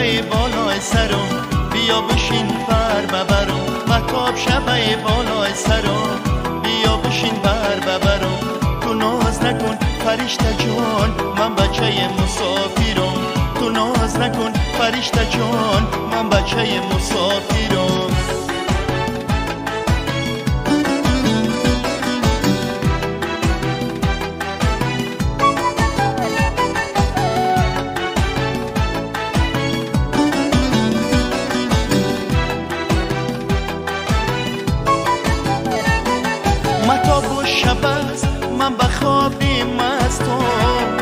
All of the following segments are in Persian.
شبه بالای سرم بیا بشین بر ببرم مهتاب شبه بالای سرم بیا بشین بر ببرم تو ناز نکن فرشته جان من بچه مسافرم تو ناز نکن فرشته جان من بچه مسافرم مهتاب و شب است من بخوابی مستم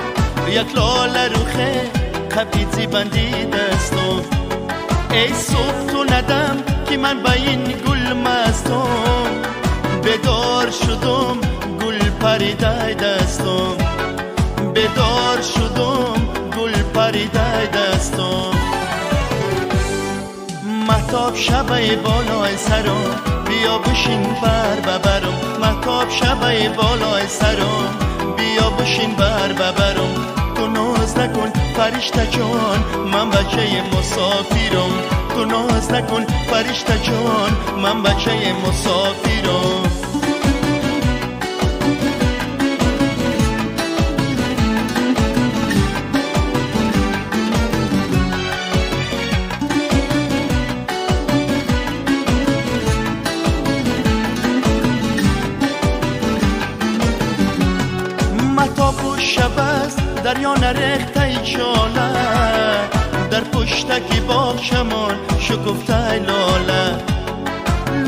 یک لاله روخه قبیزی بندی دستم ای صبح تو ندم که من با این گل مستم بدار شدم گل پریده دستم بدار شدم گل پریده دستم مهتاب شبه بالای سرم بیا بشین بر ببرم مهتاب شبه بالای سرم بیا بشین بر ببرم تو ناز نکن فرشته جان من بچه مسافرم تو ناز نکن فرشته جان من بچه مسافرم مهتاب و شب است دریا نرخته چاله در پشتکی باغ شمان شکفته لاله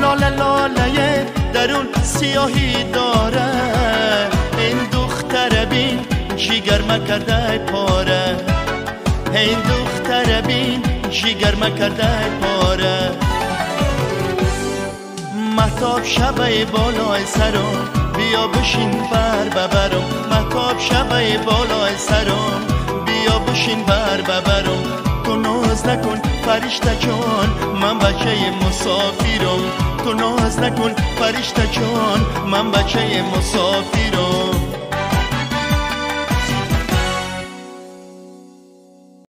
لاله لاله درون سیاهی داره این دختر بین جیگر مکرده پاره این دختر بین جیگر مکرده پاره مهتاب شبه بالای سرم بیا بشین بر ببرم مهتاب شبه بالای سرم بیا بشین بر ببرم تو ناز نکن فرشته جان من بچه مسافرم تو ناز نکن فرشته جان من بچه مسافرم